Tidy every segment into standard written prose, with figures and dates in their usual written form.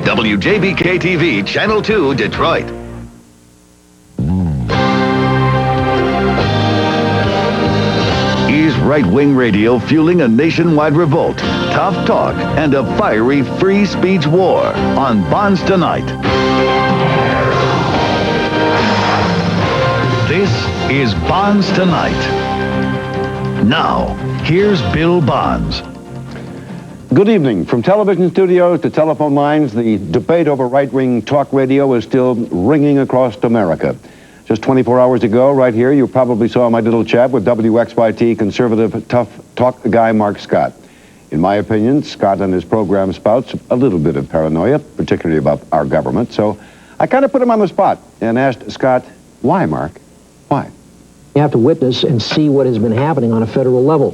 WJBK TV, Channel 2, Detroit. Is right-wing radio fueling a nationwide revolt, tough talk, and a fiery free speech war on Bonds Tonight. This is Bonds Tonight. Now, here's Bill Bonds. Good evening. From television studios to telephone lines, the debate over right-wing talk radio is still ringing across America. Just 24 hours ago, right here, you probably saw my little chat with WXYT conservative tough talk guy Mark Scott. In my opinion, Scott and his program spouts a little bit of paranoia, particularly about our government. So I kind of put him on the spot and asked Scott, why, Mark? Why? You have to witness and see what has been happening on a federal level.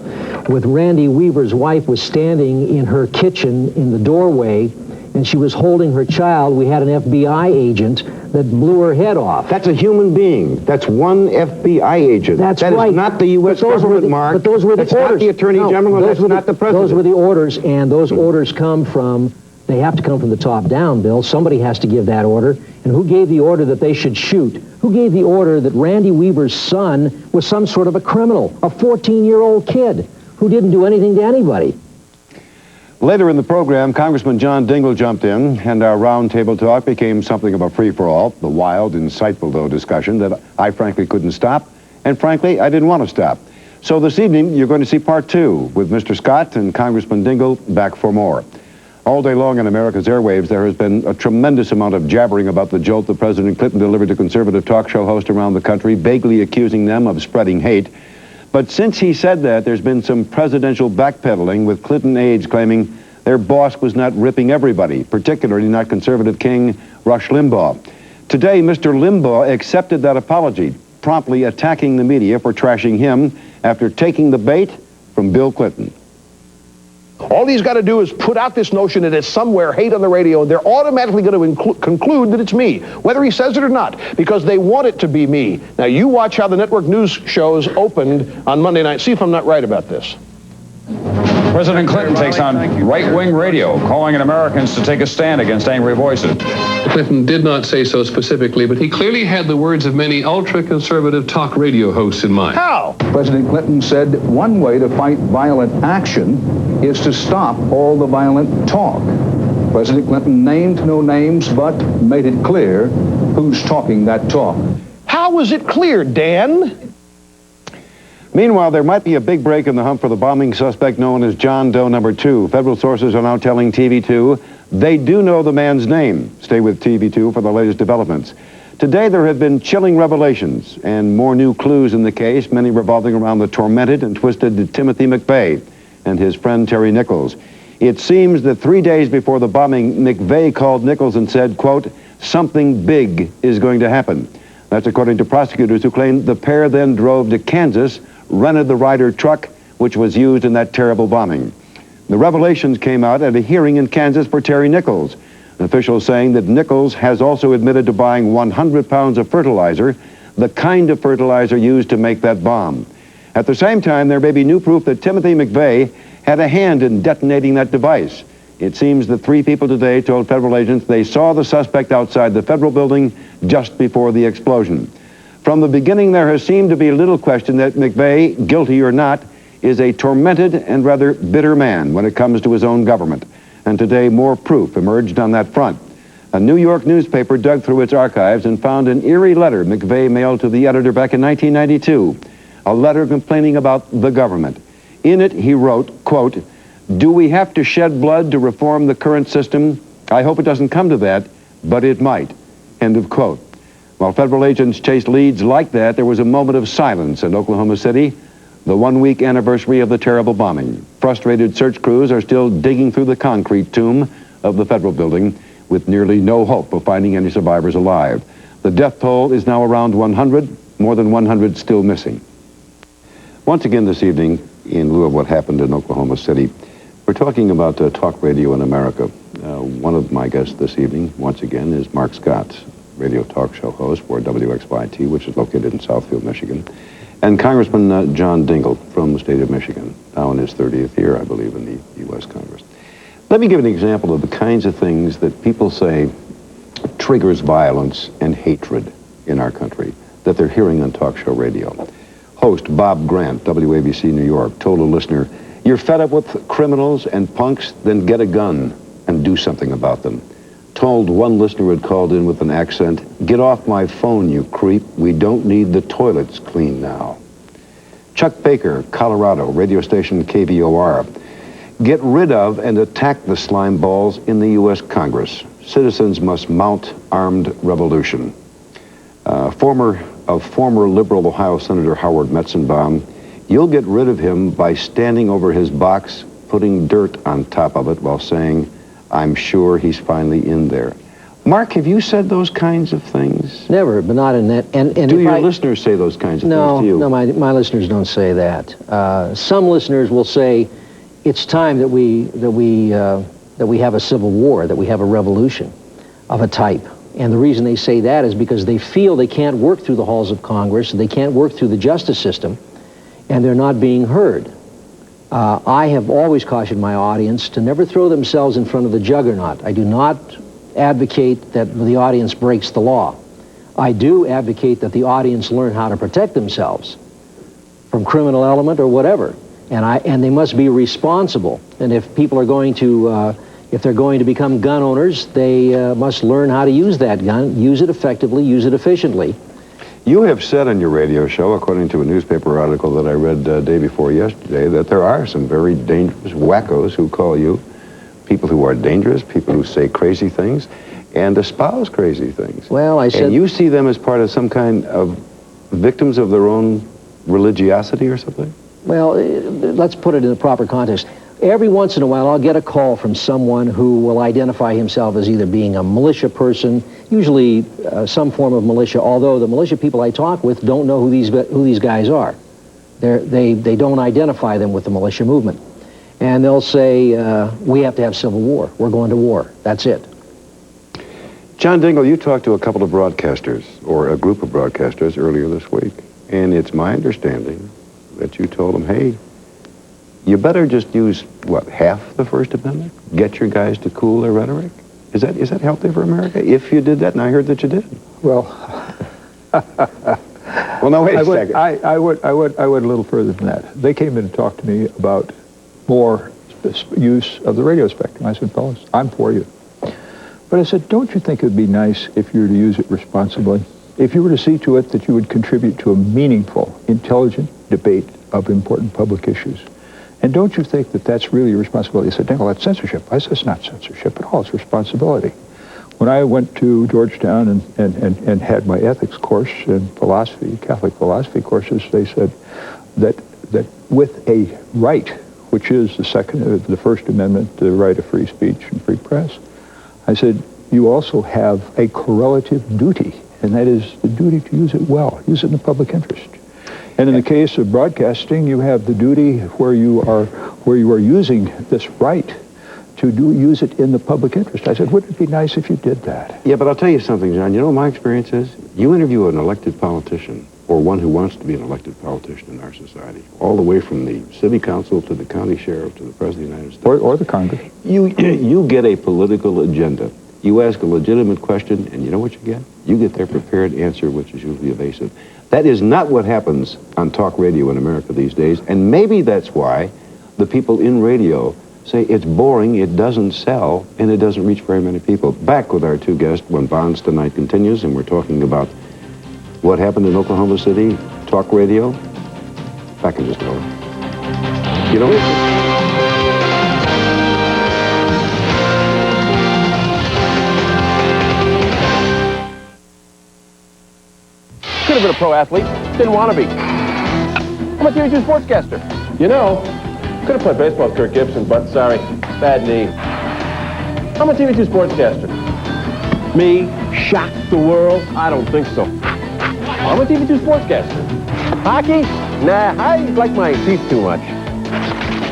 With Randy Weaver's wife was standing in her kitchen in the doorway, and she was holding her child. We had an FBI agent that blew her head off. That's a human being. That's one FBI agent. That's right. That is not the U.S. government, Mark. But those were the orders. That's not the Attorney General, and that's not the President. Those were the orders, and those orders come from, they have to come from the top down, Bill. Somebody has to give that order. And who gave the order that they should shoot? Who gave the order that Randy Weaver's son was some sort of a criminal, a 14-year-old kid who didn't do anything to anybody? Later in the program, Congressman John Dingell jumped in, and our roundtable talk became something of a free-for-all, the wild, insightful, though, discussion that I frankly couldn't stop, and frankly, I didn't want to stop. So this evening, you're going to see part two with Mr. Scott and Congressman Dingell back for more. All day long on America's airwaves, there has been a tremendous amount of jabbering about the jolt that President Clinton delivered to conservative talk show hosts around the country, vaguely accusing them of spreading hate. But since he said that, there's been some presidential backpedaling, with Clinton aides claiming their boss was not ripping everybody, particularly not conservative king Rush Limbaugh. Today, Mr. Limbaugh accepted that apology, promptly attacking the media for trashing him after taking the bait from Bill Clinton. All he's got to do is put out this notion that it's somewhere hate on the radio, and they're automatically going to conclude that it's me, whether he says it or not, because they want it to be me. Now, you watch how the network news shows opened on Monday night. See if I'm not right about this. President Clinton takes on right-wing radio, calling on Americans to take a stand against angry voices. Clinton did not say so specifically, but he clearly had the words of many ultra-conservative talk radio hosts in mind. How? President Clinton said one way to fight violent action is to stop all the violent talk. President Clinton named no names, but made it clear who's talking that talk. How was it clear, Dan? Meanwhile, there might be a big break in the hunt for the bombing suspect known as John Doe number 2. Federal sources are now telling TV2 they do know the man's name. Stay with TV2 for the latest developments. Today, there have been chilling revelations and more new clues in the case, many revolving around the tormented and twisted Timothy McVeigh and his friend Terry Nichols. It seems that 3 days before the bombing, McVeigh called Nichols and said, quote, "Something big is going to happen." That's according to prosecutors who claim the pair then drove to Kansas, rented the Ryder truck, which was used in that terrible bombing. The revelations came out at a hearing in Kansas for Terry Nichols. An official saying that Nichols has also admitted to buying 100 pounds of fertilizer, the kind of fertilizer used to make that bomb. At the same time, there may be new proof that Timothy McVeigh had a hand in detonating that device. It seems that 3 people today told federal agents they saw the suspect outside the federal building just before the explosion. From the beginning, there has seemed to be little question that McVeigh, guilty or not, is a tormented and rather bitter man when it comes to his own government. And today, more proof emerged on that front. A New York newspaper dug through its archives and found an eerie letter McVeigh mailed to the editor back in 1992, a letter complaining about the government. In it, he wrote, quote, "Do we have to shed blood to reform the current system? I hope it doesn't come to that, but it might." End of quote. While federal agents chased leads like that, there was a moment of silence in Oklahoma City, the 1-week anniversary of the terrible bombing. Frustrated search crews are still digging through the concrete tomb of the federal building with nearly no hope of finding any survivors alive. The death toll is now around 100, more than 100 still missing. Once again this evening, in lieu of what happened in Oklahoma City, we're talking about talk radio in America. One of my guests this evening, once again, is Mark Scott, radio talk show host for WXYT, which is located in Southfield, Michigan, and Congressman John Dingell from the state of Michigan, now in his 30th year, I believe, in the U.S. Congress. Let me give an example of the kinds of things that people say triggers violence and hatred in our country that they're hearing on talk show radio. Host Bob Grant, WABC New York, told a listener, "You're fed up with criminals and punks? Then get a gun and do something about them." Told one listener who had called in with an accent, "Get off my phone, you creep. We don't need the toilets cleaned now." Chuck Baker, Colorado, radio station KVOR. "Get rid of and attack the slime balls in the U.S. Congress. Citizens must mount armed revolution." Former liberal Ohio Senator Howard Metzenbaum, "You'll get rid of him by standing over his box, putting dirt on top of it while saying, 'I'm sure he's finally in there.'" Mark, have you said those kinds of things? Never, but not in that. And do your listeners say those kinds of things to you? No, my listeners don't say that. Some listeners will say, "It's time that we have a civil war, that we have a revolution of a type." And the reason they say that is because they feel they can't work through the halls of Congress, they can't work through the justice system, and they're not being heard. I have always cautioned my audience to never throw themselves in front of the juggernaut. I do not advocate that the audience breaks the law. I do advocate that the audience learn how to protect themselves from criminal element or whatever. And they must be responsible. And if people are going to, if they're going to become gun owners, they must learn how to use that gun, use it effectively, use it efficiently. You have said on your radio show, according to a newspaper article that I read day before yesterday, that there are some very dangerous wackos who call you people who are dangerous, people who say crazy things, and espouse crazy things. Well, I said... And you see them as part of some kind of victims of their own religiosity or something? Well, let's put it in the proper context. Every once in a while, I'll get a call from someone who will identify himself as either being a militia person, usually some form of militia, although the militia people I talk with don't know who these guys are. They don't identify them with the militia movement. And they'll say, we have to have civil war. We're going to war. That's it. John Dingell, you talked to a couple of broadcasters, or a group of broadcasters, earlier this week. And it's my understanding that you told them, hey, you better just use, what, half the First Amendment? Get your guys to cool their rhetoric? Is that healthy for America? If you did that, and I heard that you did. Well, well, no, wait a second. I would a little further than that. They came in and talked to me about more use of the radio spectrum. I said, fellas, I'm for you. But I said, don't you think it would be nice if you were to use it responsibly? If you were to see to it that you would contribute to a meaningful, intelligent debate of important public issues. And don't you think that that's really your responsibility? He said, Dingell, that's censorship. I said, it's not censorship at all. It's responsibility. When I went to Georgetown and had my ethics course and philosophy, Catholic philosophy courses, they said that with a right, which is the First Amendment, the right of free speech and free press, I said, you also have a correlative duty, and that is the duty to use it well, use it in the public interest. And in the case of broadcasting, you have the duty where you are using this right to use it in the public interest. I said, wouldn't it be nice if you did that? Yeah, but I'll tell you something, John. You know what my experience is? You interview an elected politician, or one who wants to be an elected politician in our society, all the way from the city council to the county sheriff to the president of the United States. Or the Congress. You get a political agenda. You ask a legitimate question, and you know what you get? You get their prepared answer, which is usually evasive. That is not what happens on talk radio in America these days, and maybe that's why the people in radio say it's boring, it doesn't sell, and it doesn't reach very many people. Back with our two guests when Bonds Tonight continues, and we're talking about what happened in Oklahoma City, talk radio. Back in just a moment. You know, could have been a pro athlete, didn't want to be. I'm a TV2 sportscaster. You know, could have played baseball with Kirk Gibson, but sorry, bad knee. I'm a TV2 sportscaster. Me, shock the world? I don't think so. I'm a TV2 sportscaster. Hockey? Nah, I like my teeth too much.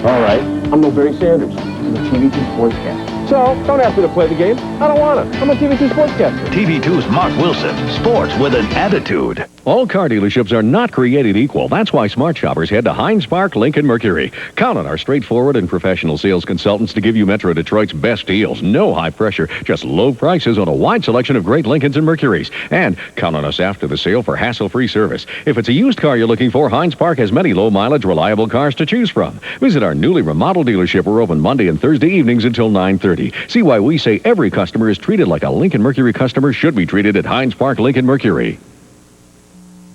All right, I'm no Barry Sanders. I'm a TV2 sportscaster. So, don't ask me to play the game. I don't want to. I'm a TV2 sportscaster. TV2's Mark Wilson, sports with an attitude. All car dealerships are not created equal. That's why smart shoppers head to Hines Park Lincoln Mercury. Count on our straightforward and professional sales consultants to give you Metro Detroit's best deals. No high pressure, just low prices on a wide selection of great Lincolns and Mercurys. And count on us after the sale for hassle-free service. If it's a used car you're looking for, Hines Park has many low-mileage, reliable cars to choose from. Visit our newly remodeled dealership. We're open Monday and Thursday evenings until 9:30. See why we say every customer is treated like a Lincoln Mercury customer should be treated at Hines Park Lincoln Mercury.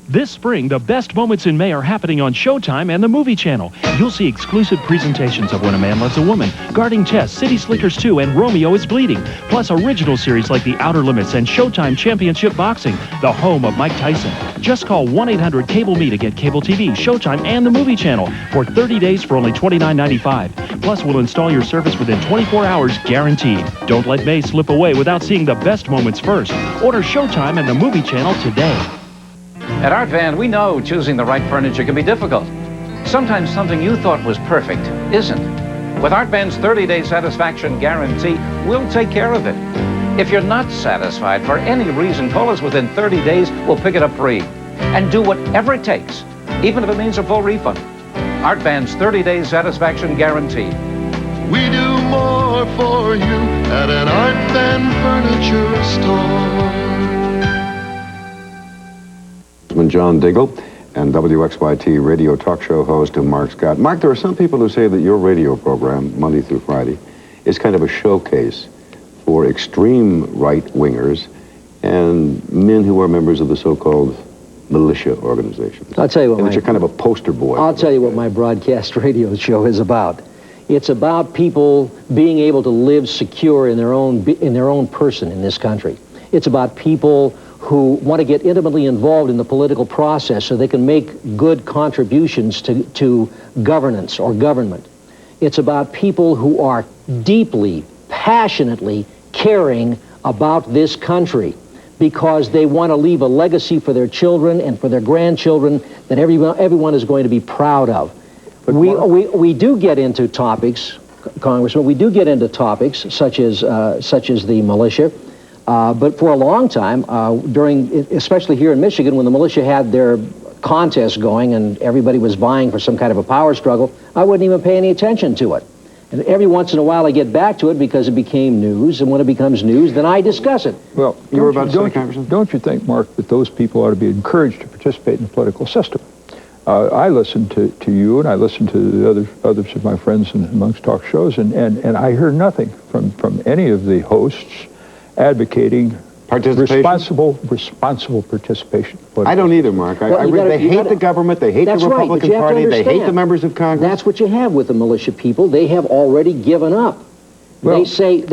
This spring, the best moments in May are happening on Showtime and the Movie Channel. You'll see exclusive presentations of When a Man Loves a Woman, Guarding Chess, City Slickers 2, and Romeo is Bleeding. Plus original series like The Outer Limits and Showtime Championship Boxing, the home of Mike Tyson. Just call 1-800-CABLE-ME to get cable TV, Showtime, and the Movie Channel for 30 days for only $29.95. Plus, we'll install your service within 24 hours, guaranteed. Don't let May slip away without seeing the best moments first. Order Showtime and the Movie Channel today. At Art Van, we know choosing the right furniture can be difficult. Sometimes something you thought was perfect isn't. With Art Van's 30-day satisfaction guarantee, we'll take care of it. If you're not satisfied for any reason, call us within 30 days. We'll pick it up free. And do whatever it takes, even if it means a full refund. Art Van's 30-day satisfaction guarantee. We do more for you at an Art Van furniture store. John Dingell and WXYT radio talk show host Mark Scott. Mark, there are some people who say that your radio program, Monday through Friday, is kind of a showcase for extreme right-wingers and men who are members of the so-called militia organizations. I'll tell you what, and that you're kind of a poster boy. I'll tell you what my broadcast radio show is about. It's about people being able to live secure in their own person in this country. It's about people who want to get intimately involved in the political process so they can make good contributions to governance or government. It's about people who are deeply, passionately caring about this country because they want to leave a legacy for their children and for their grandchildren that everyone is going to be proud of. We do get into topics, Congressman, we do get into topics such as the militia. But for a long time, especially here in Michigan, when the militia had their contests going and everybody was vying for some kind of a power struggle, I wouldn't even pay any attention to it. And every once in a while I get back to it because it became news, and when it becomes news, then I discuss it. Well, don't you think, Mark, that those people ought to be encouraged to participate in the political system? I listen to you, and I listen to the others of my friends amongst talk shows, and I hear nothing from any of the hosts advocating responsible participation. I don't either, Mark. They hate the government, they hate the Republican Party, they hate the members of Congress. That's what you have with the militia people. They have already given up. Well, they say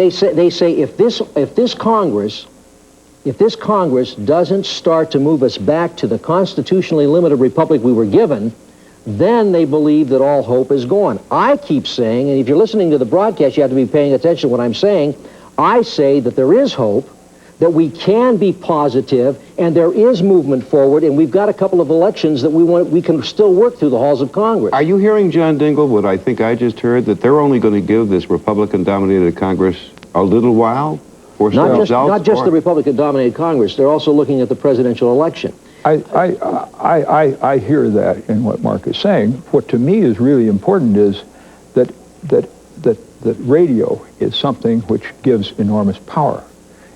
if this Congress doesn't start to move us back to the constitutionally limited republic we were given, then they believe that all hope is gone. I keep saying, and if you're listening to the broadcast, you have to be paying attention to what I'm saying. I say that there is hope, that we can be positive, and there is movement forward, and we've got a couple of elections that we can still work through the halls of Congress. Are you hearing, John Dingell, what I think I just heard, that they're only going to give this Republican-dominated Congress a little while? Not just the Republican-dominated Congress. They're also looking at the presidential election. I hear that in what Mark is saying. What to me is really important is that radio is something which gives enormous power.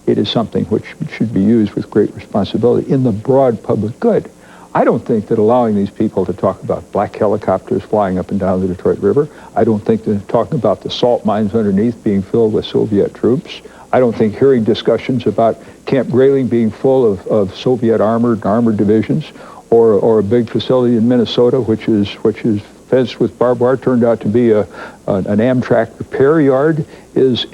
It is something which should be used with great responsibility in the broad public good. I don't think that allowing these people to talk about black helicopters flying up and down the Detroit River, I don't think that talking about the salt mines underneath being filled with Soviet troops, I don't think hearing discussions about Camp Grayling being full of Soviet armored divisions, or a big facility in Minnesota which is fenced with barbed wire turned out to be an Amtrak repair yard is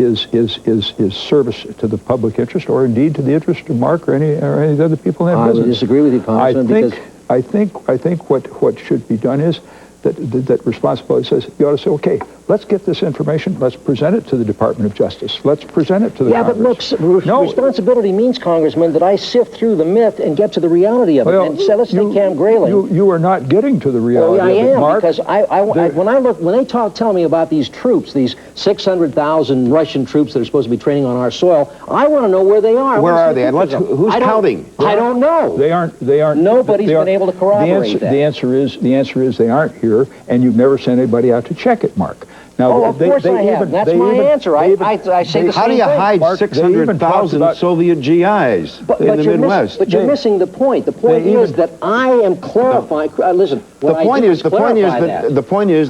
service to the public interest, or indeed to the interest of Mark or any of the other people in that business. I would disagree with you, Congressman. I think what should be done is that responsibility says you ought to say, okay, let's get this information. Let's present it to the Department of Justice. Let's present it to the Congress. But look, responsibility means, Congressman, that I sift through the myth and get to the reality of it. And so let's take Cam Grayling. You are not getting to the reality of it, Mark. Because when they tell me about these troops, these 600,000 Russian troops that are supposed to be training on our soil, I want to know where they are. Where are they? And who's counting? I don't know. They aren't. Nobody's been able to corroborate that. The answer is they aren't here, and you've never sent anybody out to check it, Mark. Now, of course I have. That's my answer. I say the same thing. How do you hide 600,000 Soviet GIs in the Midwest? But you're missing the point. The point is that I am clarifying. Listen, the point is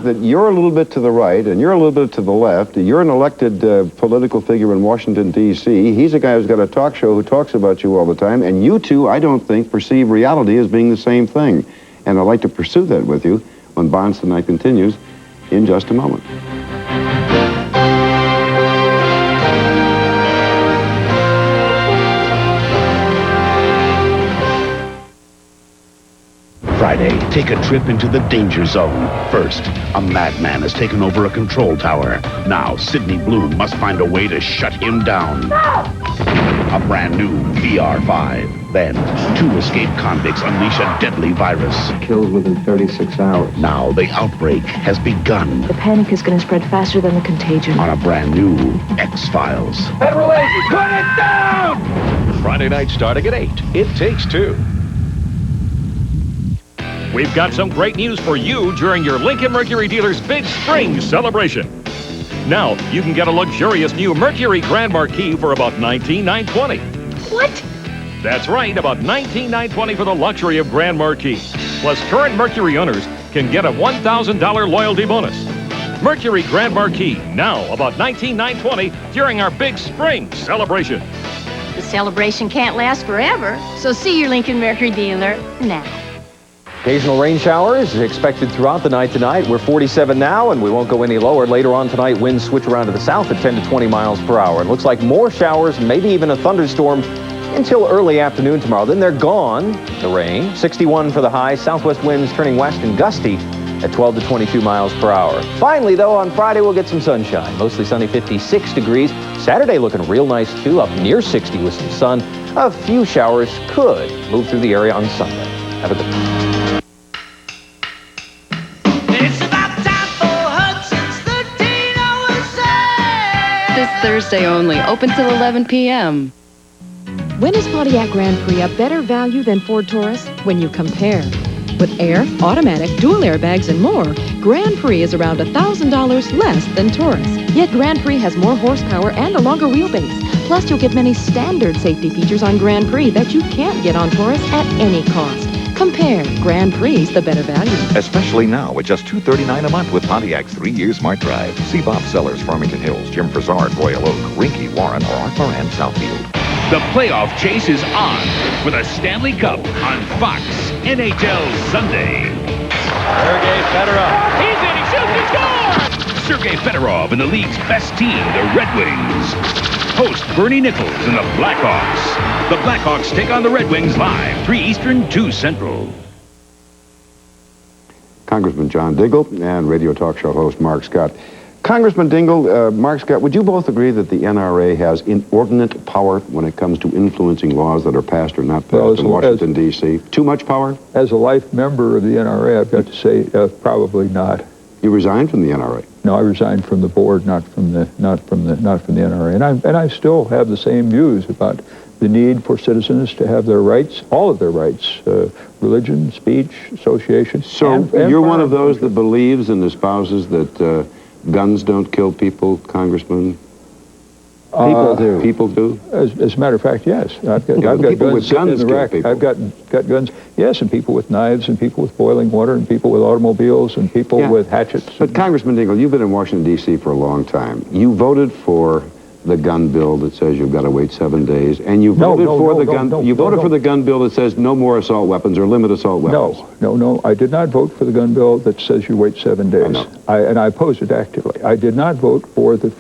that you're a little bit to the right and you're a little bit to the left. You're an elected political figure in Washington, D.C. He's a guy who's got a talk show who talks about you all the time. And you two, I don't think, perceive reality as being the same thing. And I'd like to pursue that with you when Bonds Tonight continues in just a moment. Friday, take a trip into the danger zone. First, a madman has taken over a control tower. Now, Sidney Bloom must find a way to shut him down. No! A brand new VR5. Then, 2 escaped convicts unleash a deadly virus. Killed within 36 hours. Now, the outbreak has begun. The panic is going to spread faster than the contagion. On a brand new X-Files. Federal agent, put it down! Friday night starting at 8. It Takes Two. We've got some great news for you during your Lincoln Mercury dealer's big spring celebration. Now, you can get a luxurious new Mercury Grand Marquis for about $19,920. What? That's right, about $19,920 for the luxury of Grand Marquis. Plus, current Mercury owners can get a $1,000 loyalty bonus. Mercury Grand Marquis, now about $19,920 during our big spring celebration. The celebration can't last forever, so see your Lincoln Mercury dealer now. Occasional rain showers expected throughout the night tonight. We're 47 now, and we won't go any lower. Later on tonight, winds switch around to the south at 10 to 20 miles per hour. It looks like more showers, maybe even a thunderstorm until early afternoon tomorrow. Then they're gone, the rain. 61 for the high. Southwest winds turning west and gusty at 12 to 22 miles per hour. Finally, though, on Friday, we'll get some sunshine. Mostly sunny, 56 degrees. Saturday looking real nice, too, up near 60 with some sun. A few showers could move through the area on Sunday. Have a good night. This Thursday only, open till 11 p.m. When is Pontiac Grand Prix a better value than Ford Taurus? When you compare. With air, automatic, dual airbags, and more, Grand Prix is around $1,000 less than Taurus. Yet Grand Prix has more horsepower and a longer wheelbase. Plus, you'll get many standard safety features on Grand Prix that you can't get on Taurus at any cost. Compare. Grand Prix's the better value. Especially now at just $239 a month with Pontiac's 3-year Smart Drive. See Bob Sellers, Farmington Hills, Jim Brazard, Royal Oak, Rinky, Warren, or Art Moran, Southfield. The playoff chase is on for the Stanley Cup on Fox NHL Sunday. Sergei Fedorov. He's in, he shoots, he scores! Sergei Fedorov and the league's best team, the Red Wings. Host Bernie Nichols and the Blackhawks. The Blackhawks take on the Red Wings live, 3 Eastern, 2 Central. Congressman John Dingell and radio talk show host Mark Scott. Congressman Dingell, Mark Scott, would you both agree that the NRA has inordinate power when it comes to influencing laws that are passed or not passed in Washington, D.C.? Too much power? As a life member of the NRA, I've got to say probably not. You resigned from the NRA? No, I resigned from the board, not from the NRA, and I still have the same views about the need for citizens to have their rights, all of their rights, religion, speech, association. So you're one of those that believes and espouses that guns don't kill people, Congressman? People do. People do? As a matter of fact, yes. I've got people guns with guns in the rack. I've got guns, yes, and people with knives, and people with boiling water, and people with automobiles, and people with hatchets. But Congressman Dingell, you've been in Washington, D.C. for a long time. You voted for the gun bill that says you've got to wait 7 days, and you voted for the gun bill that says no more assault weapons or limit assault weapons. No, I did not vote for the gun bill that says you wait 7 days. And I opposed it actively. I did not vote for the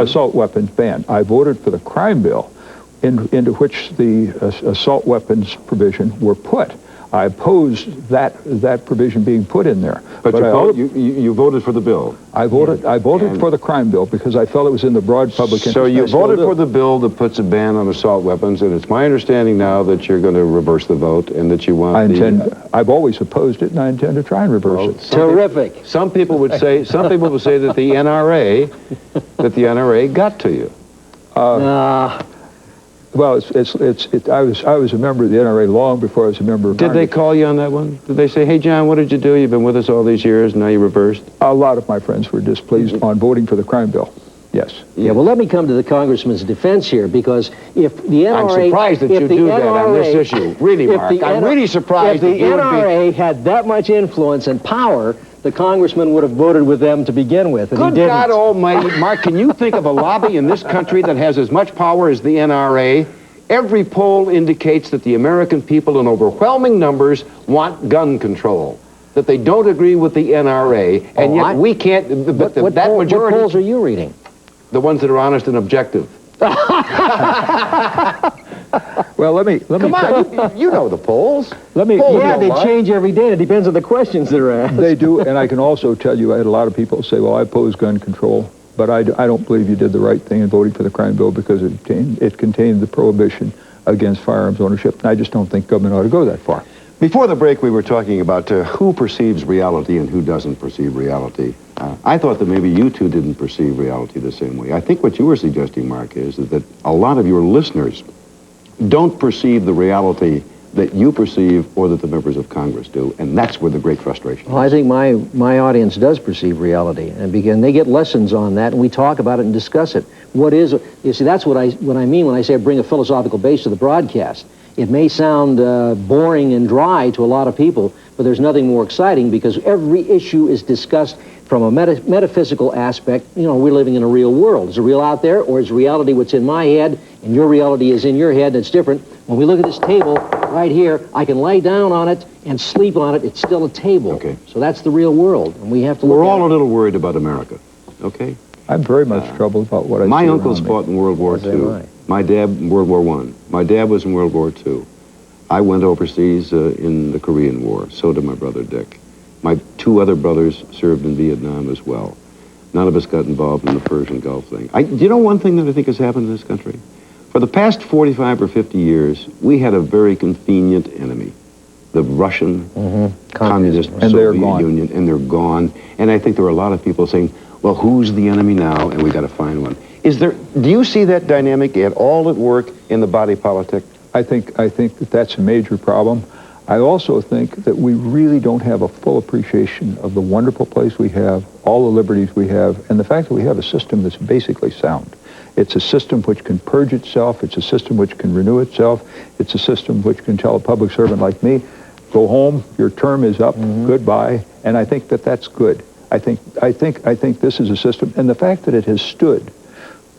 assault weapons ban. I voted for the crime bill into which the assault weapons provision were put. I opposed that provision being put in there. But you voted for the bill. I voted for the crime bill because I felt it was in the broad public interest. So you voted for the bill that puts a ban on assault weapons, and it's my understanding now that you're going to reverse the vote and that you want I've always opposed it, and I intend to try and reverse it. Terrific. Some people would say that the NRA got to you. Well, I was a member of the NRA long before I was a member of Did they call you on that one? Did they say, hey, John, what did you do? You've been with us all these years, now you reversed? A lot of my friends were displeased on voting for the crime bill. Yes. Yeah, well, let me come to the congressman's defense here, because if the NRA... I'm surprised that you do that on this issue. Really, Mark. I'm really surprised if the NRA had that much influence and power, the congressman would have voted with them to begin with, and he didn't. Good God almighty, Mark, can you think of a lobby in this country that has as much power as the NRA? Every poll indicates that the American people in overwhelming numbers want gun control, that they don't agree with the NRA, and yet we can't... What polls are you reading? The ones that are honest and objective. Well, let me come on, you know the polls. Let me. Yeah, they change every day. It depends on the questions that are asked. They do, and I can also tell you, I had a lot of people say, "Well, I oppose gun control, but I don't believe you did the right thing in voting for the crime bill because it contained the prohibition against firearms ownership." And I just don't think government ought to go that far. Before the break, we were talking about who perceives reality and who doesn't perceive reality. I thought that maybe you two didn't perceive reality the same way. I think what you were suggesting, Mark, is that a lot of your listeners don't perceive the reality that you perceive or that the members of Congress do, and that's where the great frustration is. Well, I think my audience does perceive reality, and they get lessons on that, and we talk about it and discuss it. You see, that's what I mean when I say I bring a philosophical base to the broadcast. It may sound boring and dry to a lot of people, but there's nothing more exciting because every issue is discussed from a metaphysical aspect. You know, we're living in a real world. Is it real out there, or is reality what's in my head, and your reality is in your head, and it's different? When we look at this table right here, I can lay down on it and sleep on it. It's still a table. Okay. So that's the real world, and we have to look We're at all it. a little worried about America, okay? I'm very much troubled about what I see My around uncles me. fought in World War II. My dad in World War I. My dad was in World War II. I went overseas in the Korean War. So did my brother Dick. My two other brothers served in Vietnam as well. None of us got involved in the Persian Gulf thing. Do you know one thing that I think has happened in this country? For the past 45 or 50 years, we had a very convenient enemy, the Russian Communist Soviet Union, and they're gone. And I think there are a lot of people saying, well, who's the enemy now? And we got to find one. Do you see that dynamic at all at work in the body politic? I think that that's a major problem. I also think that we really don't have a full appreciation of the wonderful place we have, all the liberties we have, and the fact that we have a system that's basically sound. It's a system which can purge itself. It's a system which can renew itself. It's a system which can tell a public servant like me, go home, your term is up, goodbye. And I think that that's good. I think this is a system, and the fact that it has stood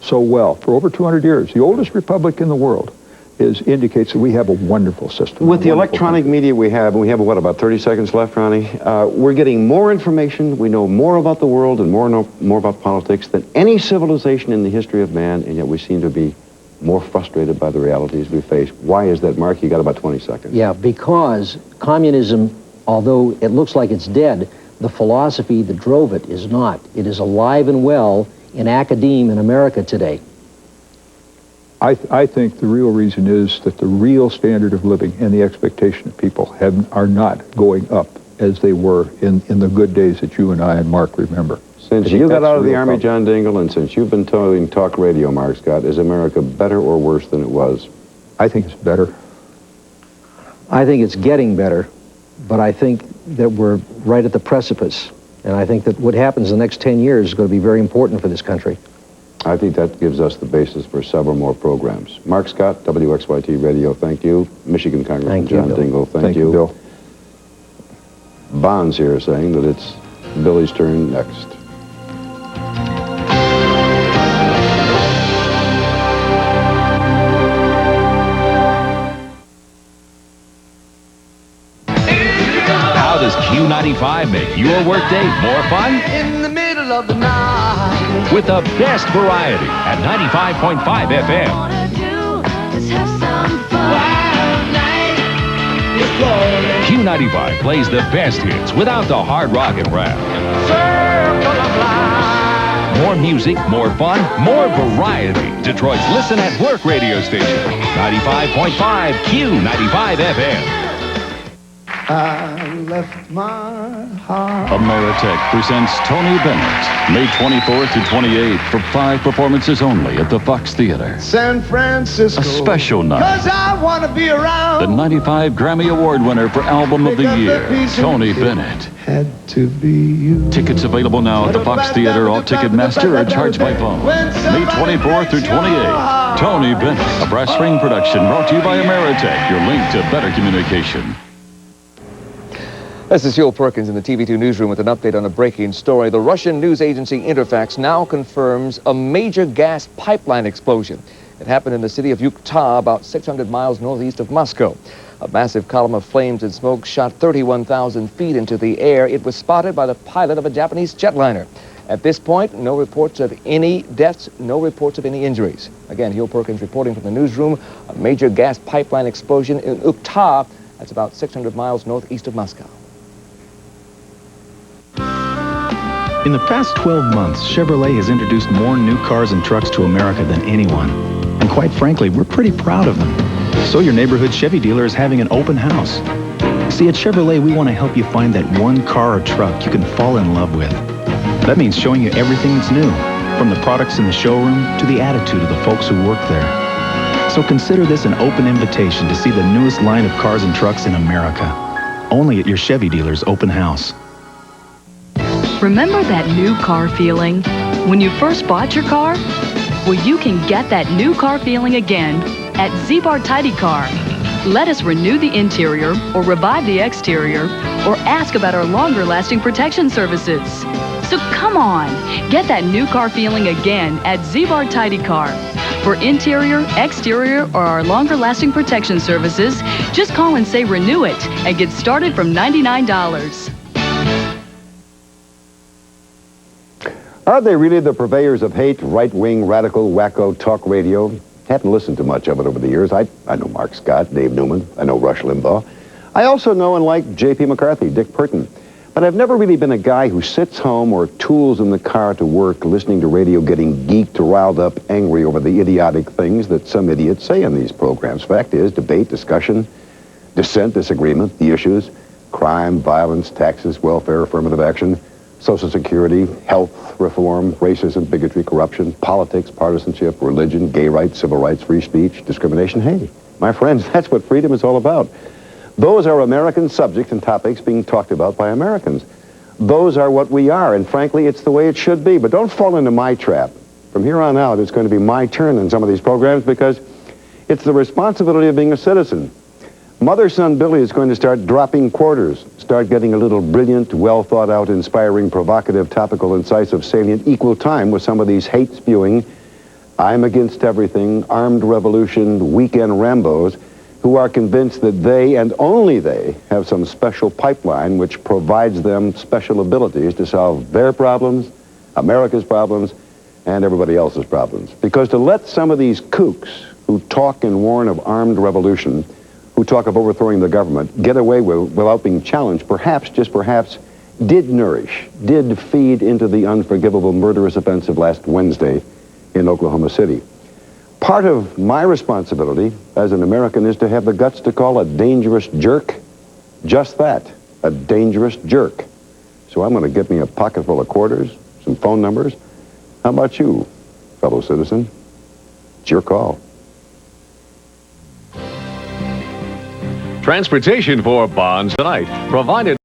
so well for over 200 years, the oldest republic in the world, indicates that we have a wonderful system. With the electronic media we have, and we have, what, about 30 seconds left, Ronnie? We're getting more information. We know more about the world and more about politics than any civilization in the history of man, and yet we seem to be more frustrated by the realities we face. Why is that, Mark? You got about 20 seconds. Yeah, because communism, although it looks like it's dead, the philosophy that drove it is not. It is alive and well in academia in America today. I think the real reason is that the real standard of living and the expectation of people are not going up as they were in the good days that you and I and Mark remember. Since you got out of the Army, John Dingell, and since you've been doing talk radio, Mark Scott, is America better or worse than it was? I think it's better. I think it's getting better, but I think that we're right at the precipice. And I think that what happens in the next 10 years is going to be very important for this country. I think that gives us the basis for several more programs. Mark Scott, WXYT Radio, thank you. Michigan Congressman John Dingell, thank you. Bill. Bond's here saying that it's Billy's turn next. How does Q95 make your workday more fun? In the middle of the night. With the best variety at 95.5 FM. Q95 plays the best hits without the hard rock and rap. More music, more fun, more variety. Detroit's Listen at Work radio station. 95.5 Q95 FM. I left my heart. Ameritech presents Tony Bennett, May 24th to 28th for 5 performances only at the Fox Theater. San Francisco. A special night. 'Cause I want to be around. The 95 Grammy Award winner for Album of the Year, Tony Bennett. Had to be you. Tickets available now at the Fox Theater or Ticketmaster or charged by phone. May 24th through 28th. Tony Bennett, a brass ring production brought to you by Ameritech, your link to better communication. This is Joel Perkins in the TV2 newsroom with an update on a breaking story. The Russian news agency Interfax now confirms a major gas pipeline explosion. It happened in the city of Yuktá, about 600 miles northeast of Moscow. A massive column of flames and smoke shot 31,000 feet into the air. It was spotted by the pilot of a Japanese jetliner. At this point, no reports of any deaths, no reports of any injuries. Again, Joel Perkins reporting from the newsroom. A major gas pipeline explosion in Yuktá. That's about 600 miles northeast of Moscow. In the past 12 months, Chevrolet has introduced more new cars and trucks to America than anyone. And quite frankly, we're pretty proud of them. So your neighborhood Chevy dealer is having an open house. See, at Chevrolet, we want to help you find that one car or truck you can fall in love with. That means showing you everything that's new, from the products in the showroom to the attitude of the folks who work there. So consider this an open invitation to see the newest line of cars and trucks in America. Only at your Chevy dealer's open house. Remember that new car feeling when you first bought your car? Well, you can get that new car feeling again at Z-Bar Tidy Car. Let us renew the interior or revive the exterior or ask about our longer-lasting protection services. So come on, get that new car feeling again at Z-Bar Tidy Car. For interior, exterior, or our longer-lasting protection services, just call and say renew it and get started from $99. Are they really the purveyors of hate, right-wing, radical, wacko talk radio? Haven't listened to much of it over the years. I know Mark Scott, Dave Newman. I know Rush Limbaugh. I also know and like J.P. McCarthy, Dick Purton. But I've never really been a guy who sits home or tools in the car to work, listening to radio, getting geeked, riled up, angry over the idiotic things that some idiots say in these programs. Fact is, debate, discussion, dissent, disagreement, the issues, crime, violence, taxes, welfare, affirmative action, Social Security, health reform, racism, bigotry, corruption, politics, partisanship, religion, gay rights, civil rights, free speech, discrimination. Hey, my friends, that's what freedom is all about. Those are American subjects and topics being talked about by Americans. Those are what we are, and frankly, it's the way it should be. But don't fall into my trap. From here on out, it's going to be my turn in some of these programs because it's the responsibility of being a citizen. Mother Son Billy is going to start dropping quarters, start getting a little brilliant, well-thought-out, inspiring, provocative, topical, incisive, salient, equal time with some of these hate-spewing, I'm against everything, armed revolution, weekend Rambos, who are convinced that they, and only they, have some special pipeline which provides them special abilities to solve their problems, America's problems, and everybody else's problems. Because to let some of these kooks who talk and warn of armed revolution, who talk of overthrowing the government, get away without being challenged, perhaps, just perhaps, did nourish, did feed into the unforgivable murderous events of last Wednesday in Oklahoma City. Part of my responsibility as an American is to have the guts to call a dangerous jerk just that, a dangerous jerk. So I'm going to get me a pocket full of quarters, some phone numbers. How about you, fellow citizen? It's your call. Transportation for Bonds tonight, provided